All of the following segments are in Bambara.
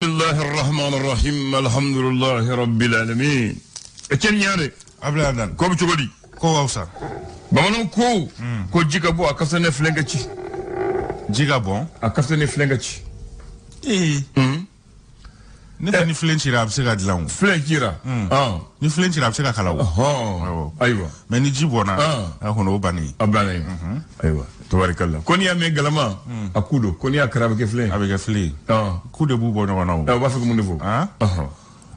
الله الرحمن الرحيم الحمد لله رب العالمين اتين ياري abla dan ko bi tugodi ko wawsa bamanon ko jiga bo akasane flengaci jiga bon akasane flengaci ne tani flenchira absega dilaw flenchira ni flenchira absega kalaw aywa mais ni jibona hono bani abani aywa tabarakallah koni ya me galama akudo koni ya karabe ke flen abega fli coup de bubo no wana ba fa ko mun defo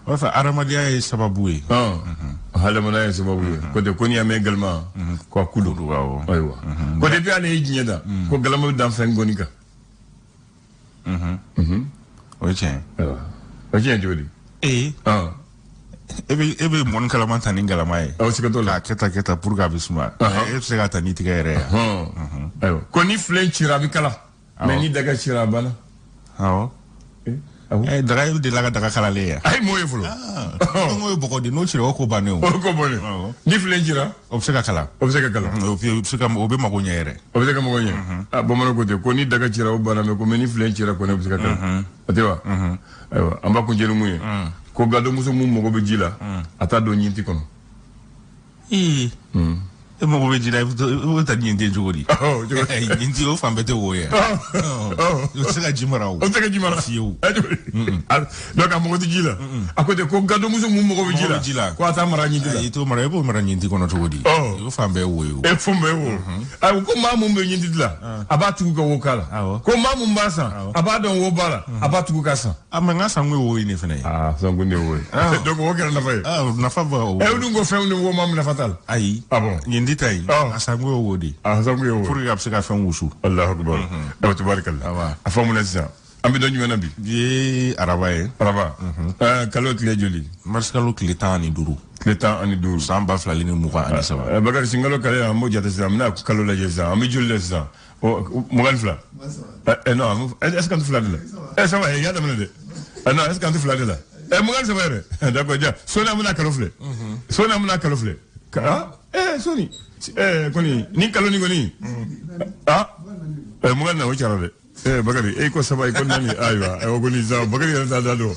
wa fa aramadiya e sababu e hala mana e sababu ko de koni ya me galama ko akudo waaw aywa ko de bi ale jinyada ko galama dan fen gonika oje oje jodi ebe mon kalaman tani galama e o sika to la keta pour ga bisuma e se ga tani tigere aywa ko ni flenchira bi kala mais ni daga chira bana daga de la daga kala le ya ay moye fulo ngoy boko di no chiro ko bane o ko bone ni flenchira obsega kala obsega obe mago nyere obsega mago nyere bo mono ko de ko ni daga chira o bana me ko ni flenchira ko ne obsega kala atewa aywa amba ko jelu muye ko gado muso mum mo go be jila ata do nyinti kono e mo go be jila o ta nyinti jogori nyinti o fambete wo ya o sega jimara fiu donc am go jila akote ko gado muso mum mo go be jila ko ata mara nyinti la ito mara ebo mara nyinti kono jogori o fambe wo yo e fombe wo ay ko ma mum be nyinti la abatu ko wokala ko ma mum basa abadon wo bala abatu ko kasa amanga sangwe wo ni fene sangu ne wo donc wo kera na fay na fa ba e du go fewn wo mam na fatal ay bon nyindi tay asangwe wo di sangwe wo pour gap se ka fen wusu Allahu akbar tabarakallah afamu na sa ambi don nyona bi ye araba kalot le joli marskalo klitani duru ani duru samba flalini muka ani saba bakari singalo kale mo jata sa amna kalo la jesa ami julle sa mo gan fla non est-ce que tu fla de la ça va ya da mena de non est-ce que tu fla de la mo gan sa bare d'accord dia sona muna kalofle soni koni ni kalo ni goni mo gan na wo charade bakari ko saba ko nani aywa o goni za bakari da do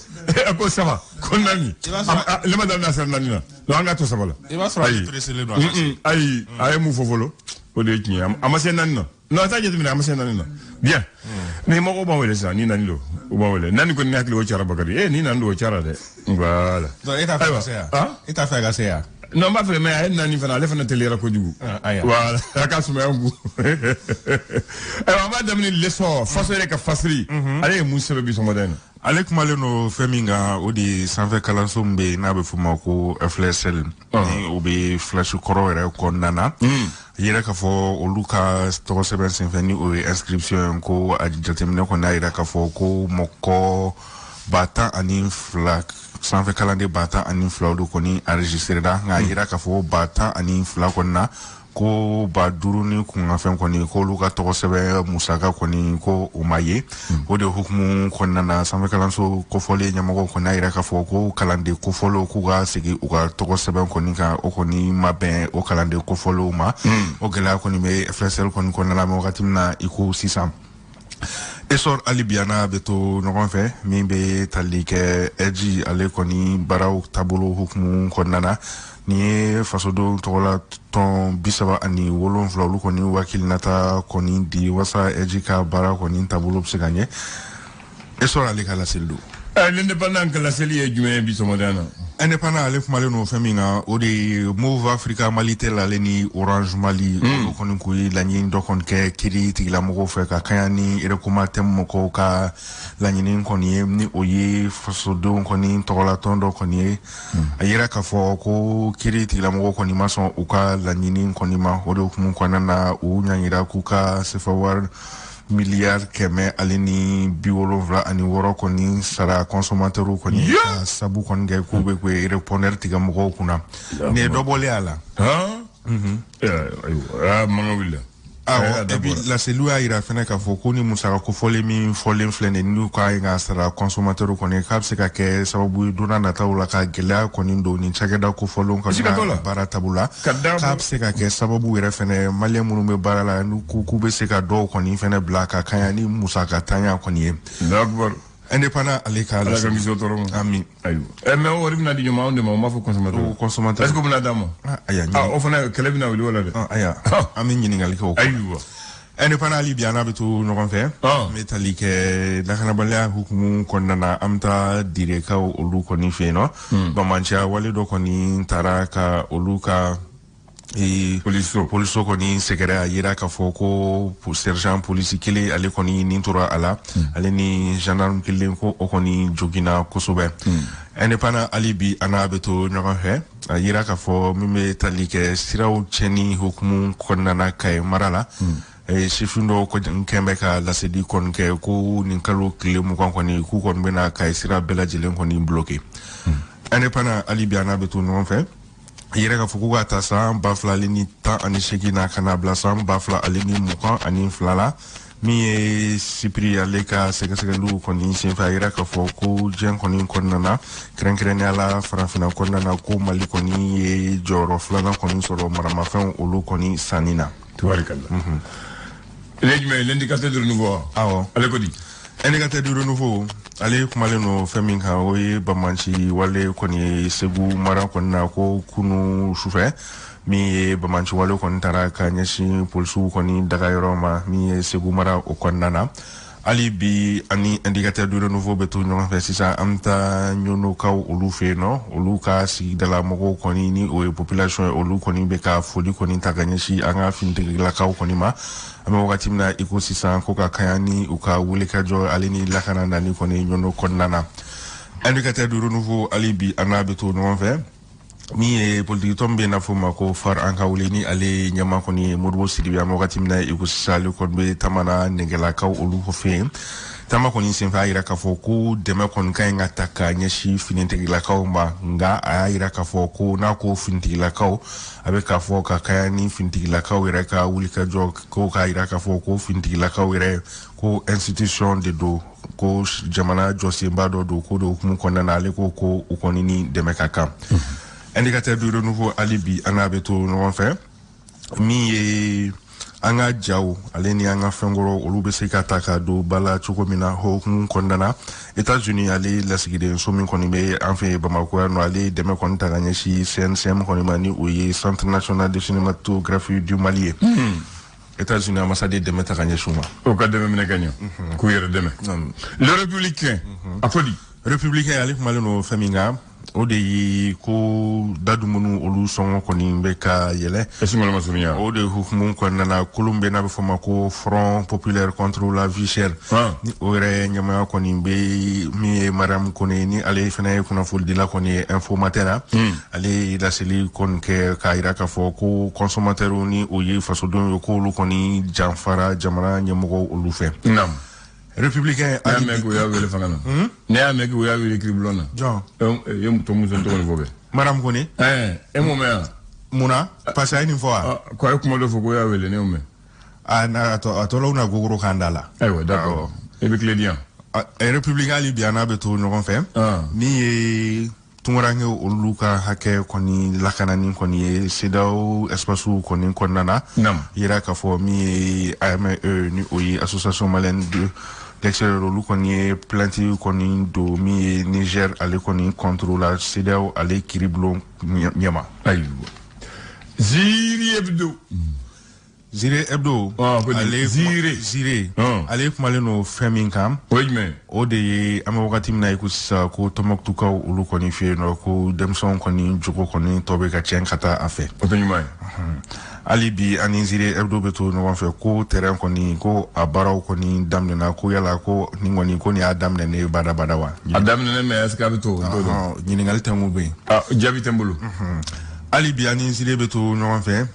ko saba ko nani le ma da na ser nani na no anga to saba la e ba sra stressé le do ay mu fofolo o de ki amase nani no ta jetu mina amase nani na bien ne mo ko ba wele sa ni nani do o ba wele nani ko ni akli o chara bakari ni nani do o chara de voilà do eta fa ga se ya non ma fe mais nani fana le fana telera ko jugu voilà aka suma yangu ay ma damni leso fasere ka fasri ale musa be so moderne ale kuma le no feminga o di sanfɛ kalanso mbe na be fuma ko FLSL o be flash koro era ko nana yera ka fo olu ka tɔgɔ sɛbɛn senfɛ ni o inscription ko a jateminɛ ko na yera ka fɔ ko mɔgɔ 12 sanfɛ kalanden 12 olu kɔni enregistrera nka yira ka fɔ 12 kɔni ko 5 ni kungafɛn kɔni ko olu ka tɔgɔ sɛbɛn musaka kɔni ko o ma ye o de hukumu kɔnɔna na sanfɛ kalanso kofɔlen ɲɛmɔgɔ kɔni a yira ka fɔ ko kalanden kofɔlenw k'u ka segin u ka tɔgɔ sɛbɛn kɔni kan o kɔni ma bɛn o kalanden kofɔlenw ma o gɛlɛya kɔni bɛ FLSL kɔni kɔnɔna la wagati min na i ko sisan Esor Alibiana beto ɲɔgɔn fɛ min bɛ tali kɛ Edji ale kɔni baaraw taabolo hukumu kɔnɔna na ni ye fasodenw tɔgɔla tɔn 37 olu kɔni wakilinata kɔni di wasa Edji ka baara kɔni taabolo bɛ se ka ɲɛ Esor ale ka laseli don l'indépendant ka laseli ye jumɛn bi sɔmɔdana indépendant ale kumalen no fɛn min kan o de Move Africa Mali tel ale ni Orange Mali olu kɔni ko ye laɲini dɔ kɔni kɛ kiri tigilamɔgɔw fɛ ka kaɲa ni Erekoma tɛmu mɔgɔw ka laɲini kɔni ye ni o ye fasodenw kɔni tɔgɔlatɔn dɔ kɔni ye a yira k'a fɔ ko kiri tigilamɔgɔw kɔni ma sɔn u ka laɲini kɔni ma o de hukumu kɔnɔna na u ɲangira k'u ka sefa wari miliyari 176 kɔni sara consommateurs kɔni ka sabu kɔni kɛ k'u bɛ k'u répondeur tigɛ mɔgɔw kunna ni ye dɔ bɔlen a la manga willa et puis laseliw y'a yira fɛnɛ k'a fɔ ko ni musaka kofɔlen min fɔlen filɛ nin n'u ka ɲi ka sara consommateur kɔni k'a bɛ se ka kɛ sababu ye don n'a nataw la ka gɛlɛya kɔni don ni cakɛda kofɔlenw ka baara taabolo la k'a bɛ se ka kɛ sababu yɛrɛ fɛnɛ maliyɛn minnu bɛ baara la n'u k'u bɛ se ka dɔw kɔni fɛnɛ bila ka kaɲa ni musaka tanya kɔni ye indépendant ale ka ala ka miso toro ami ayo mais o ribna di ñuma on de ma fo consommateur est-ce que buna damo aya o fana kele bina wuli wala de aya ami ñini ngal ko ayo indépendant li biana betu no kon fe metalike dakana balya hukumu konnana amta dire ka olu koni fe no do mancha wale do koni taraka oluka e poliso koni sekere ayira ka foko sergent police kile ale koni nintura ala ale ni gendarme kile ko o koni jogina kosobe indépendant alibi anabeto nyoko he ayira ka fo mime talike siraw cheni hukumu konnana kay marala sifundo ko kembe ka lasedi kon ke ko nin kalo kile mu kon koni ku kon bena kay sira bela jelen koni bloqué indépendant alibi anabeto non fait yere ka fuku ga tasa bafla lini ta ani shekina kana blasam bafla alini mukan ani flala mi sipri aleka segasegalu koni sinfa yere ka foku jen koni konnana krenkren ala farafina konnana ko mali koni joro flana koni soro marama fen olu koni sanina tubarikalla mais l'indicateur de renouveau awo ale ko di indicateur de renouveau ale kumale no femin ka oye bamanchi wale koni segu mara konna ko kunu shufe mi bamanchi wale kon tara ka nyashi polsu koni daga yoroma mi segu mara o konnana ali bi ani indicateur de renouveau beto nyon fe sisa amta nyono ka olu fe no olu ka si dala moko koni ni o population olu koni be ka fodi koni taga nyashi anga finti la ka koni ma ame wakati mna iko sisa koka kayani uka wuleka jo alini lakana nani koni nyono konnana indicateur de renouveau alibi anabeto non fait mi politique tombe na fuma ko far anka wuleni ale nyama koni modwo sidibi ame wakati mna iko sisa le konbe tamana negela ka olu ko fe tama koni sinfa ira ka foko deme kon kan ataka nyashi finintegila ka ma nga ira ka foko na ko fintigila ka abe ka foka kayani fintigila ka ira ka wulika jok ko ka ira ka foko fintigila ka ira ko institution de do ko jamana josi mbado do ko do kuma konna ale ko ko ukoni ni deme kaka indicateur de renouveau alibi anabeto no fait mi anga jaw aleni anga fengoro olube sekataka do bala chokomina ho kondana États-Unis ale lasigide somin koni be anfe Bamako no ale deme kon taganya shi CNCM koni mani oye Centre National de Cinématographie du Mali États-Unis ambassade deme taganya shuma o ka deme mena ganyo ku yere deme le républicain akodi républicain ale maleno faminga o de yi ko dadumunu olu songo koni mbeka yele esingolo masunya o de hukumu konna kolumbe na befoma ko Front Populaire contre la vie chère ni ore nyama koni be mi maram koni ni ale fena kuna ful dila koni informateur ale la seli kon ke kaira ka fo ko consommateur ni o yi faso don ko lu koni jamfara jamana nyamo olu fe nam républicain amego ya wele fangana ne amego ya wele kriblona John yem to muzo to vobe maram koni mo me muna pasa ni fo ko ay kuma do fo go ya wele ne o me na to lo na gogoro kandala aywa d'accord e be clédian républicain libiana beto no fe ni tungurange oluka hake koni lakana ni koni sedao espace koni konnana yira ka fo mi AME ni oyi association malienne de l'extérieur olu koni planti koni do mi Niger ale koni contre la sedao ale kiriblo nyama ayi Zire Hebdo ale Zire ale kumale no femin kam wejme o de ama wakati mina ikusa ko tomok ka ulu koni fe no ko demson koni juko koni tobe ka chen kata afe otanyuma alibi ani Zire Hebdo beto no wan fe ko terrain koni ko abaraw koni damne na ko yala ko ningoni ko ni adamne ne bada wa adamne ne me eska beto nyini ngal tangu be jabi tembulu alibi ani Zire beto no wan fe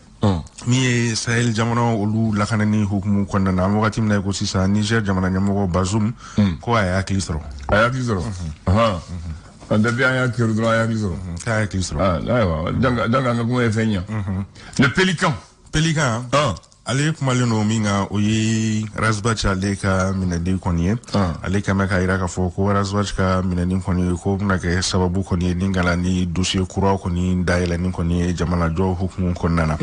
mi Sahel jamana olu lakanani hukumu konnana wakati mna ko sisa Niger jamana nyamo Bazoum ko aya klisro anda bien ya kirdro aya klisro aya klisro aywa danga nguma efenya le pélican ale kumaleno minga oyi Razbach ale ka minadi konye ale ka meka iraka fo ko Razbach ka minadi konye ko na ke sababu konye ningala ni dossier kura koni daila ni konye jamana jo hukumu konnana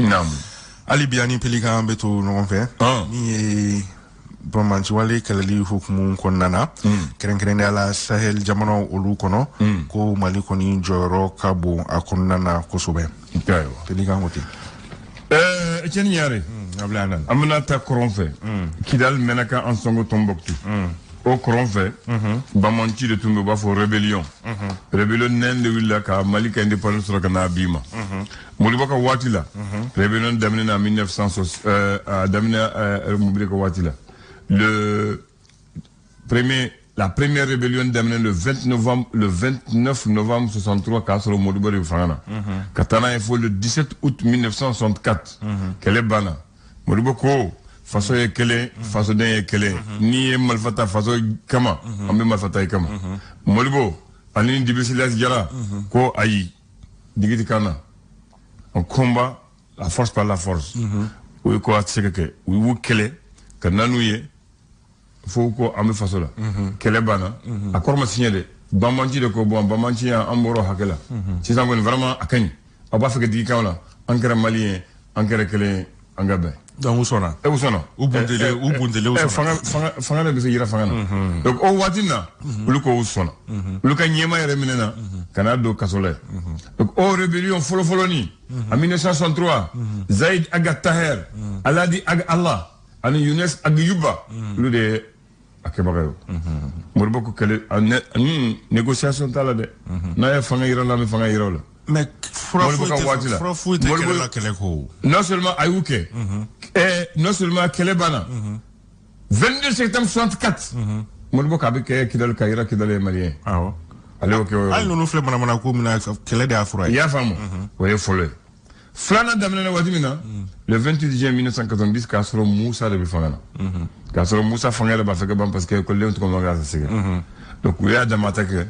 ali biani Pélican beto no fe ni bamanci wale kalali hukumu konnana keren ala Sahel jamano olu kono ko Mali koni joro kabo akonnana kosobe aywa teliga ngoti Etienne Niaré ablana amna ta koronfe Kidal menaka en songo Tombouctou au koronfe bamanci de tumbe ba fo rébellion rébellion nende willa ka Mali ka indépendance ro kana bima moli baka watila rébellion damine na 1960 damine mobile ka watila la première rébellion d'amener le 29 novembre 63 Kasro Modibori Fangana. Katana info le 17 août 1964. Quelle est bana? Modiboko, façon est quelle façon est quelle ni malfata façon kama, ambe malfata kama. Modibo, alini dibisilas jara, ko ayi, digiti kana. On combat la force par la force. Oui, quoi, c'est oui, vous quelle, kananouye. Faut ko ambe fasola kele bana akor ma signé bamanci de ko bon bamanci en amboro hakela ci sango vraiment akani aba feke di kawla engrais malien engrais kele angabe donc usona ubundele fanga de yira fanga donc o watina uluko usona uluka nyema yere minena kanado kasole donc o rébellion folo ni en 1963 Zaid Aga Taher Aladi Aga Allah ani Younes Aga Yuba lu de akebagayo moribo ko kele négociation tala de na ya fanga yira la me fanga yira la mais frofu te kele la kele ko non seulement ayuke et non seulement kele bana 22 septembre 64 moribo ka be ke kidal kayira kidal malien awo ale o ke ay no fle mana ko mina kele de afro ya famo o folo flana damna wadimina le 28 juin 1990 Kasro Moussa de Bifangana Kasro Moussa fangala ba feke bam parce que ko lew ko maga sa sege donc we ada matake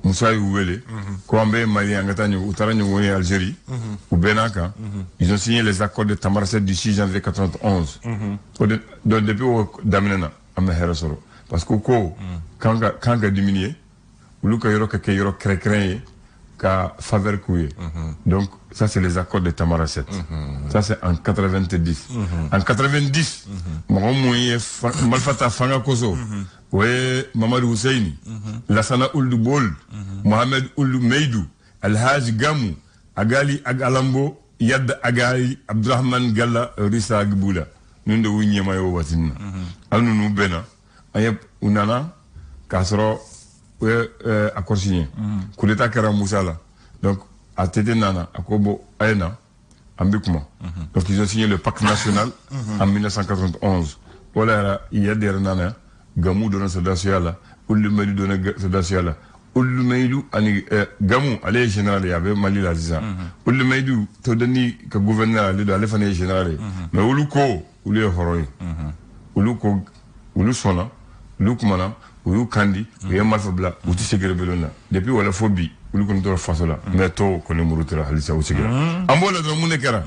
Moussa yu wele ko ambe Mali ngata ñu utara ñu woné Algérie ou Benaka ils ont signé les accords de Tamaracet du 6 janvier 91 donc depuis o damna am herasoro parce que ko kanga diminuer ou ka yoro ka yoro créer ka faveur couille. Donc ça c'est les accords de Tamaracet. Ça c'est en 90. En 90, mon moyen Malfata Fanga Koso, ouais Mamadou Husseini, Lassana Ould Bol, Mohamed Ould Meidou, Al-Haj Gamou, Agali Agalambo, Yad Agali, Abdurrahman Galla, Rissa Agboula. Nous de Winnie Mayo Watina. Anu nous bena, ayep unana, Kasro. Accord signé. Coup d'état Kara Moussala. Donc, à Tété Nana, à Kobo Aena, en Bikuma. Donc, ils ont signé le pacte national en 1991. Voilà, il y a des Nana, Gamou donne ce dossier là, Oulumeidou donne ce dossier là. Oulumeidou, Gamou, allez général, il y avait Mali Laziza. Oulumeidou, te donne que gouverneur, il doit aller faire général. Mais Ouluko, Oulé Horoy. Ouluko, Oulusona, Ouloukumana, ou kandi ou malfa bla ou ti segere belona depuis wala phobie ou ko ndo fasola mais to ko ne murutira halisa o segere ambola do mu nekara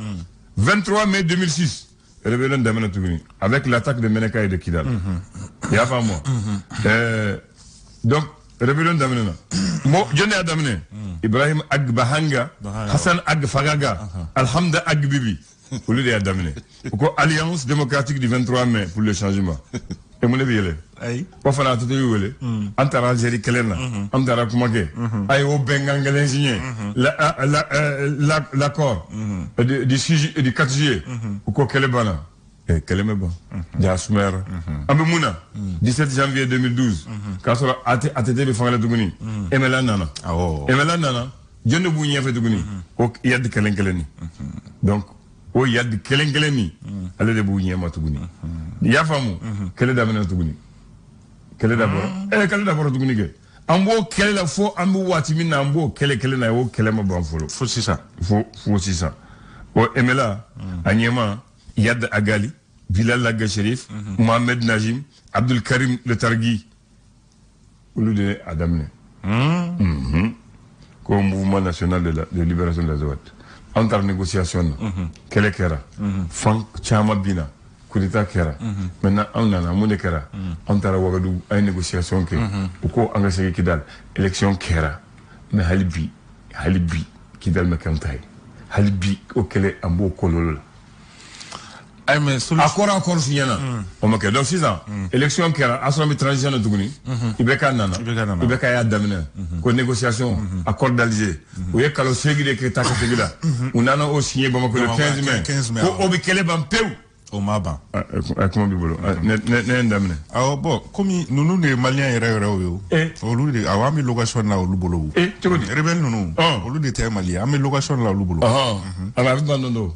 23 mai 2006 rebellion d'Amena Tougni avec l'attaque de Meneka et de Kidal ya fa mo donc rebellion d'Amena mo jone adamne Ibrahim Ag Bahanga Hassan Ag Fagaga Alhamda Ag Bibi pour lui adamne ko alliance démocratique du 23 mai pour le changement et mon avis ay o fana to wele antara Algérie kelena antara kumake ay o bengangalen signé l'accord du 6 et du 4 juillet ko kelebana et kelemeba jasmer ambe muna 17 janvier 2012 kasora atete be fangala duguni emela nana jonne bu ñefe duguni o yad kelenkeleni donc o yad kelenkeleni ale de bu ñema duguni ya famu kele damena duguni kele d'abord kele d'abord duguni ke ambo kele la fo ambo wati min ambo kele na o kele ma ban folo fo sisa o emela anyema Yad Agali Bilal Laga Sherif Mohamed Najim Abdul Karim Le Targui ulu de adamne ko mouvement national de libération de la Zawat entre négociation kele kera fan chama bina coup d'état kera maintenant on a mon kera on tara wagadu ay négociation ke ko anga segi Kidal élection kera mais halibi Kidal makantay halibi o kele ambo kolol mais accord signé na o ma kɛ donc sisan élection kɛra asɔrɔ transition na tuguni i bɛ ka nana i bɛ ka y'a daminɛ ko négociation accord d'Alger o ye kalo 8 de kɛ ta ka segin la u nana o signé Bamako le 15 mai ko o bɛ kɛlɛ ban pewu o ma ban comment b'i bolo ne daminɛ bon comme nunu de malien yɛrɛ o yo olu de awon mi location na olu bolo cogo di rebelle nunu olu de tɛ malien an mi location na olu bolo ala bɛ ban don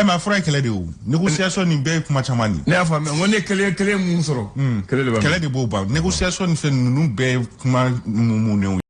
ma fura kɛlɛ de o négociation nin bɛɛ kuma caman ni ne y'a faamu n ko ne kɛlɛ mun sɔrɔ kɛlɛ de b'o ban négociation nin fɛn nunu bɛɛ kuma mun